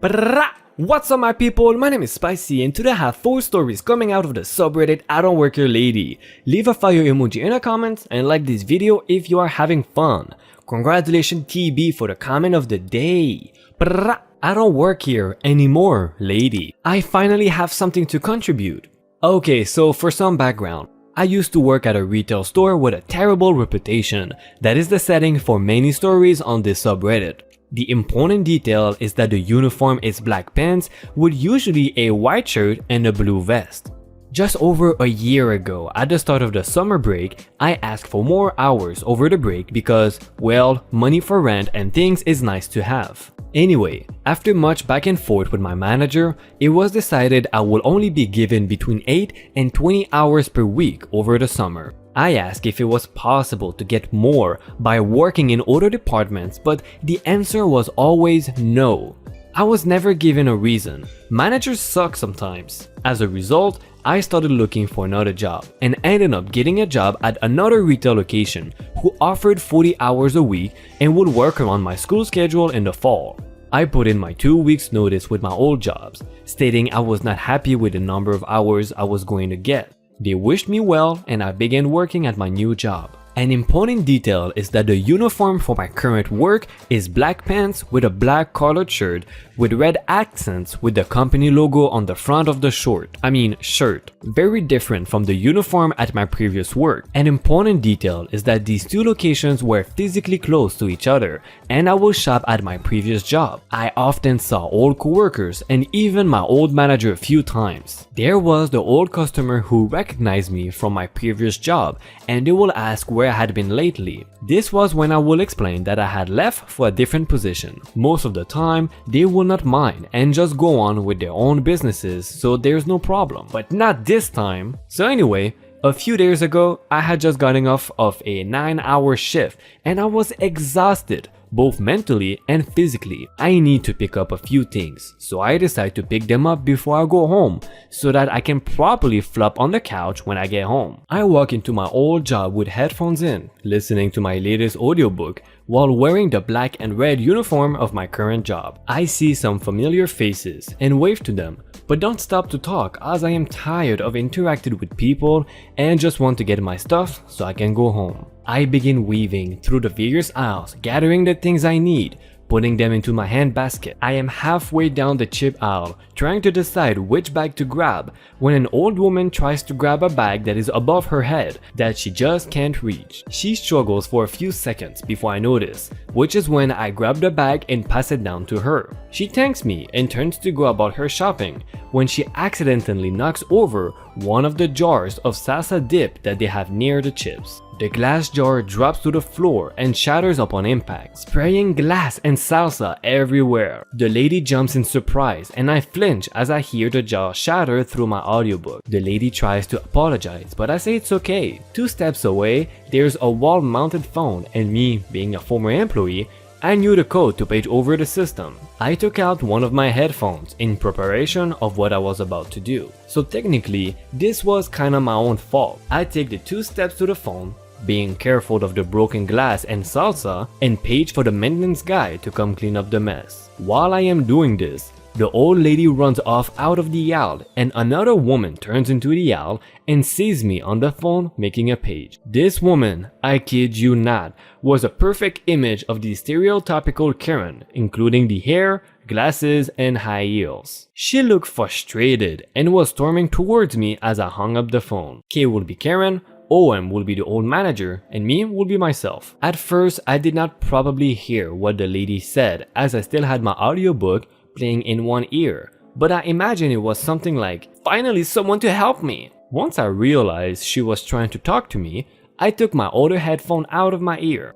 Brrrah! What's up my people, my name is Spicy and today I have 4 stories coming out of the subreddit IDontWorkHereLady. Leave a fire emoji in the comments and like this video if you are having fun. Congratulations TB for the comment of the day. Brrrah! I don't work here anymore, lady. I finally have something to contribute. Okay, so for some background. I used to work at a retail store with a terrible reputation. That is the setting for many stories on this subreddit. The important detail is that the uniform is black pants with usually a white shirt and a blue vest. Just over a year ago, at the start of the summer break, I asked for more hours over the break because, well, money for rent and things is nice to have. Anyway, after much back and forth with my manager, it was decided I will only be given between 8 and 20 hours per week over the summer. I asked if it was possible to get more by working in other departments, but the answer was always no. I was never given a reason. Managers suck sometimes. As a result, I started looking for another job and ended up getting a job at another retail location who offered 40 hours a week and would work around my school schedule in the fall. I put in my 2 weeks notice with my old jobs, stating I was not happy with the number of hours I was going to get. They wished me well and I began working at my new job. An important detail is that the uniform for my current work is black pants with a black collared shirt with red accents with the company logo on the front of the shirt. Very different from the uniform at my previous work. An important detail is that these two locations were physically close to each other and I will shop at my previous job. I often saw old coworkers and even my old manager a few times. There was the old customer who recognized me from my previous job and they will ask where I had been lately. This was when I will explain that I had left for a different position. Most of the time, they will not mind and just go on with their own businesses, so there's no problem. But not this time. So anyway, a few days ago, I had just gotten off of a 9-hour shift and I was exhausted, both mentally and physically. I need to pick up a few things, so I decide to pick them up before I go home so that I can properly flop on the couch when I get home. I walk into my old job with headphones in, listening to my latest audiobook while wearing the black and red uniform of my current job. I see some familiar faces and wave to them, but don't stop to talk as I am tired of interacting with people and just want to get my stuff so I can go home. I begin weaving through the various aisles, gathering the things I need, putting them into my handbasket. I am halfway down the chip aisle, trying to decide which bag to grab, when an old woman tries to grab a bag that is above her head that she just can't reach. She struggles for a few seconds before I notice, which is when I grab the bag and pass it down to her. She thanks me and turns to go about her shopping, when she accidentally knocks over one of the jars of salsa dip that they have near the chips. The glass jar drops to the floor and shatters upon impact, spraying glass and salsa everywhere. The lady jumps in surprise and I flinch as I hear the jar shatter through my audiobook. The lady tries to apologize, but I say it's okay. 2 steps away, there's a wall-mounted phone and me, being a former employee, I knew the code to page over the system. I took out one of my headphones in preparation of what I was about to do. So technically, this was kinda my own fault. I take the 2 steps to the phone, being careful of the broken glass and salsa, and page for the maintenance guy to come clean up the mess. While I am doing this, the old lady runs off out of the aisle and another woman turns into the aisle and sees me on the phone making a page. This woman, I kid you not, was a perfect image of the stereotypical Karen, including the hair, glasses, and high heels. She looked frustrated and was storming towards me as I hung up the phone. K will be Karen, OM will be the old manager, and me will be myself. At first, I did not probably hear what the lady said as I still had my audiobook playing in one ear, but I imagine it was something like, "Finally someone to help me." Once I realized she was trying to talk to me, I took my other headphone out of my ear.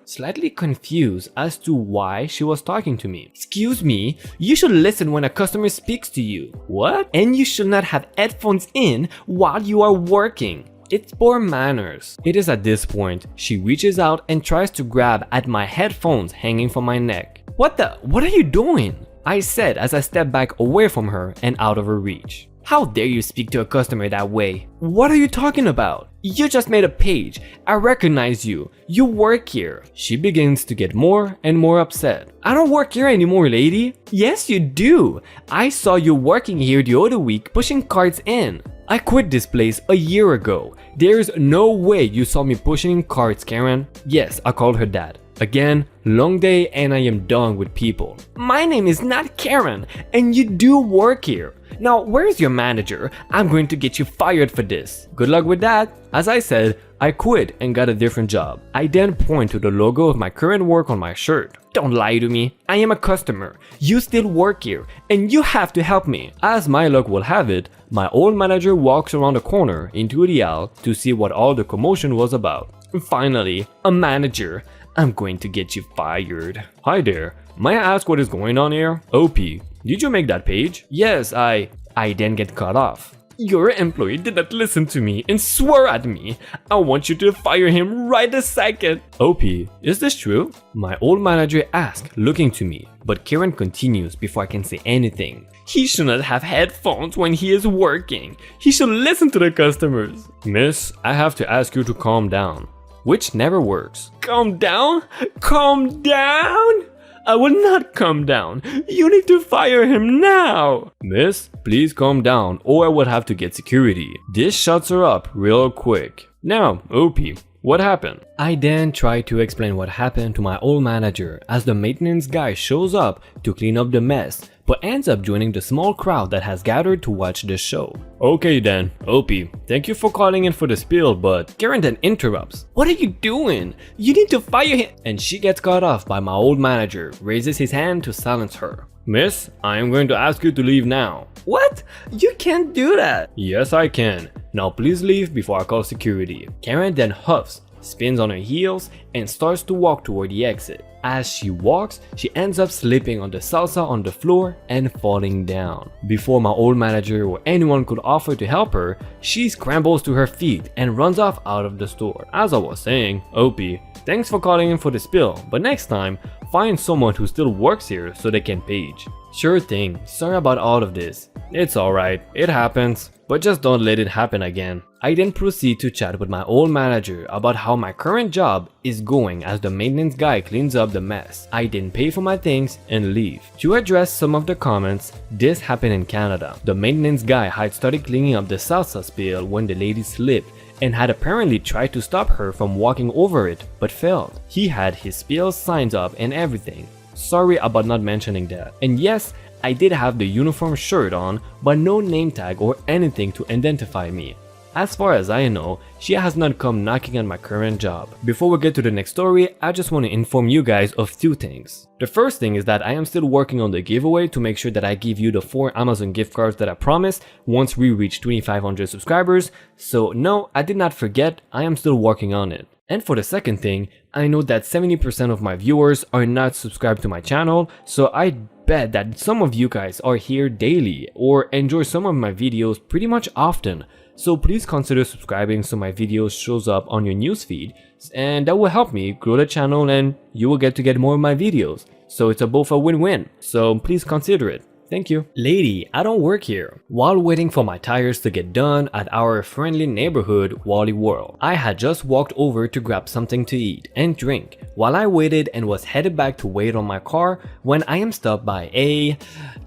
Slightly confused as to why she was talking to me. "Excuse me, you should listen when a customer speaks to you." "What? And you should not have headphones in while you are working. It's poor manners." It is at this point she reaches out and tries to grab at my headphones hanging from my neck. What are you doing?" I said as I stepped back away from her and out of her reach. How dare you speak to a customer that way? What are you talking about? You just made a page. I recognize you. You work here. She begins to get more and more upset. I don't work here anymore, lady. Yes, you do. I saw you working here the other week pushing carts in. I quit this place a year ago. There's no way you saw me pushing carts, Karen. Yes, I called her that. Again, long day and I am done with people. My name is not Karen and you do work here. Now, where's your manager? I'm going to get you fired for this. Good luck with that. As I said, I quit and got a different job. I then point to the logo of my current work on my shirt. Don't lie to me. I am a customer. You still work here and you have to help me. As my luck will have it, my old manager walks around the corner into the aisle to see what all the commotion was about. Finally, a manager. I'm going to get you fired. Hi there. May I ask what is going on here? OP, did you make that page? Yes, I then get cut off. Your employee did not listen to me and swore at me. I want you to fire him right this second. OP, is this true? My old manager asks, looking to me, but Karen continues before I can say anything. He should not have headphones when he is working. He should listen to the customers. Miss, I have to ask you to calm down. Which never works. Calm down? Calm down? I will not calm down. You need to fire him now. Miss, please calm down or I will have to get security. This shuts her up real quick. Now, OP, what happened? I then try to explain what happened to my old manager as the maintenance guy shows up to clean up the mess, but ends up joining the small crowd that has gathered to watch the show. Okay then, OP, thank you for calling in for the spiel, but Karen then interrupts. What are you doing? You need to fire him. And she gets cut off by my old manager, raises his hand to silence her. Miss, I am going to ask you to leave now. What? You can't do that. Yes, I can. Now please leave before I call security. Karen then huffs, spins on her heels, and starts to walk toward the exit. As she walks, she ends up slipping on the salsa on the floor and falling down. Before my old manager or anyone could offer to help her, she scrambles to her feet and runs off out of the store. As I was saying, OP, thanks for calling in for the spill, but next time, find someone who still works here so they can page. Sure thing, sorry about all of this. It's alright, it happens, but just don't let it happen again. I then proceed to chat with my old manager about how my current job is going as the maintenance guy cleans up the mess. I then pay for my things and leave. To address some of the comments, this happened in Canada. The maintenance guy had started cleaning up the salsa spill when the lady slipped and had apparently tried to stop her from walking over it but failed. He had his spill signs up and everything. Sorry about not mentioning that. And yes, I did have the uniform shirt on, but no name tag or anything to identify me. As far as I know, she has not come knocking on my current job. Before we get to the next story, I just want to inform you guys of two things. The first thing is that I am still working on the giveaway to make sure that I give you the 4 Amazon gift cards that I promised once we reach 2,500 subscribers. So no, I did not forget, I am still working on it. And for the second thing, I know that 70% of my viewers are not subscribed to my channel, so I bet that some of you guys are here daily or enjoy some of my videos pretty much often. So please consider subscribing so my videos shows up on your newsfeed, and that will help me grow the channel and you will get to get more of my videos. So it's both a win-win, so please consider it. Thank you. Lady, I don't work here. While waiting for my tires to get done at our friendly neighborhood Wally World, I had just walked over to grab something to eat and drink while I waited and was headed back to wait on my car when I am stopped by a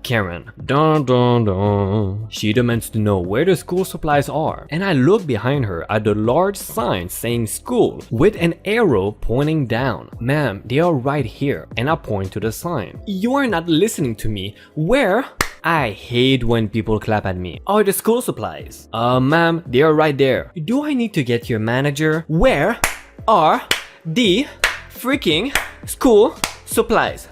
Karen. Dun dun dun. She demands to know where the school supplies are, and I look behind her at the large sign saying school with an arrow pointing down. Ma'am, they are right here, and I point to the sign. You are not listening to me. Where? I hate when people clap at me. Are the school supplies? Ma'am, they are right there. Do I need to get your manager? Where are the freaking school supplies?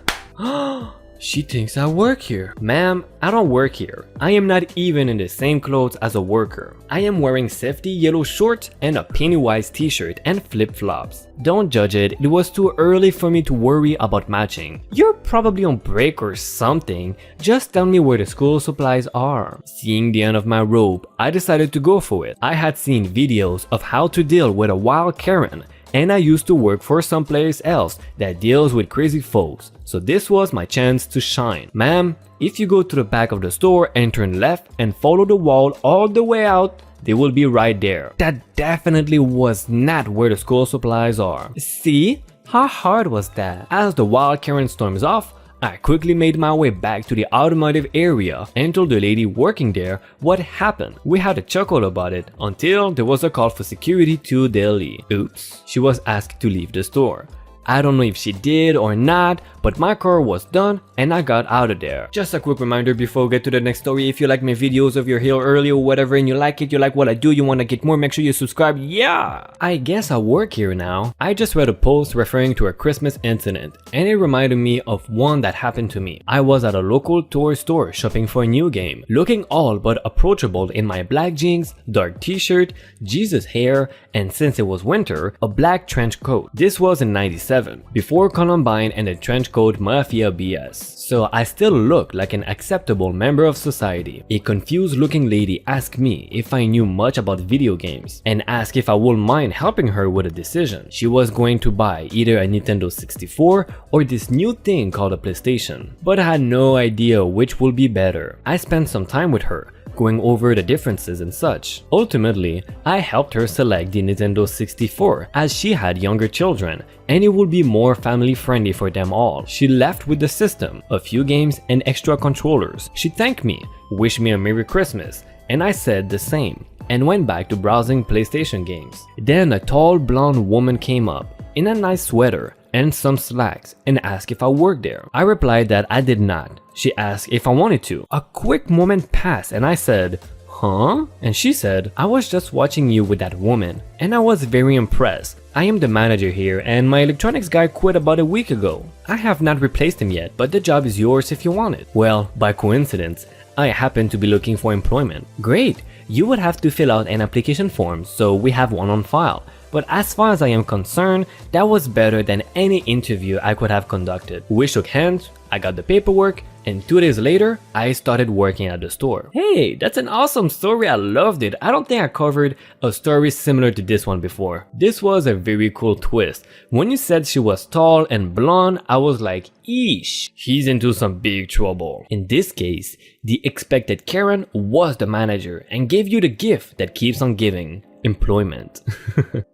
She thinks I work here. Ma'am, I don't work here. I am not even in the same clothes as a worker. I am wearing safety yellow shorts and a Pennywise t-shirt and flip-flops. Don't judge it, it was too early for me to worry about matching. You're probably on break or something. Just tell me where the school supplies are. Seeing the end of my rope, I decided to go for it. I had seen videos of how to deal with a wild Karen, and I used to work for someplace else that deals with crazy folks, so this was my chance to shine. Ma'am, if you go to the back of the store and turn left and follow the wall all the way out, they will be right there. That definitely was not where the school supplies are. See? How hard was that? As the wild Karen storms off, I quickly made my way back to the automotive area and told the lady working there what happened. We had a chuckle about it until there was a call for security to Delhi. Oops. She was asked to leave the store. I don't know if she did or not, but my car was done and I got out of there. Just a quick reminder before we get to the next story, if you like my videos, if you're here early or whatever and you like it, you like what I do, you want to get more, make sure you subscribe. Yeah! I guess I work here now. I just read a post referring to a Christmas incident and it reminded me of one that happened to me. I was at a local toy store shopping for a new game, looking all but approachable in my black jeans, dark t-shirt, Jesus hair, and since it was winter, a black trench coat. This was in '97, before Columbine and the trench coat mafia BS. So I still looked like an acceptable member of society. A confused looking lady asked me if I knew much about video games and asked if I wouldn't mind helping her with a decision. She was going to buy either a Nintendo 64 or this new thing called a PlayStation, but I had no idea which would be better. I spent some time with her, going over the differences and such. Ultimately, I helped her select the Nintendo 64 as she had younger children and it would be more family friendly for them all. She left with the system, a few games and extra controllers. She thanked me, wished me a Merry Christmas, and I said the same and went back to browsing PlayStation games. Then a tall blonde woman came up in a nice sweater and some slacks and asked if I worked there. I replied that I did not. She asked if I wanted to. A quick moment passed and I said, huh? And she said, I was just watching you with that woman and I was very impressed. I am the manager here and my electronics guy quit about a week ago. I have not replaced him yet, but the job is yours if you want it. Well, by coincidence, I happen to be looking for employment. Great, you would have to fill out an application form, so we have one on file. But as far as I am concerned, that was better than any interview I could have conducted. We shook hands, I got the paperwork, and 2 days later, I started working at the store. Hey, that's an awesome story, I loved it. I don't think I covered a story similar to this one before. This was a very cool twist. When you said she was tall and blonde, I was like, eesh, he's into some big trouble. In this case, the expected Karen was the manager and gave you the gift that keeps on giving. Employment.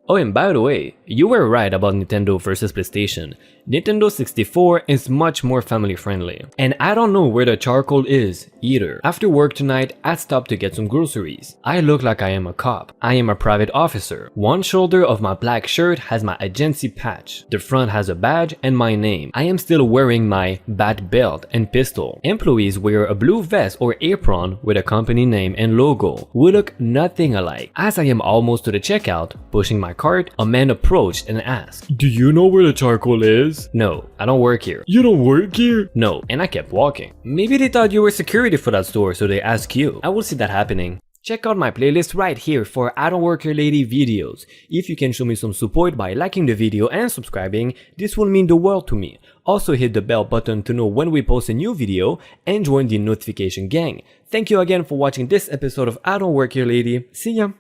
Oh, and by the way, you were right about Nintendo versus PlayStation. Nintendo 64 is much more family friendly. And I don't know where the charcoal is either. After work tonight, I stopped to get some groceries. I look like I am a cop. I am a private officer. One shoulder of my black shirt has my agency patch. The front has a badge and my name. I am still wearing my bat belt and pistol. Employees wear a blue vest or apron with a company name and logo. We look nothing alike. As I am almost to the checkout, pushing my cart, a man approached and asked, "Do you know where the charcoal is?" No, I don't work here. You don't work here? No, and I kept walking. Maybe they thought you were security for that store, so they asked you. I will see that happening. Check out my playlist right here for I Don't Work Here Lady videos. If you can show me some support by liking the video and subscribing, this will mean the world to me. Also hit the bell button to know when we post a new video and join the notification gang. Thank you again for watching this episode of I Don't Work Here Lady. See ya!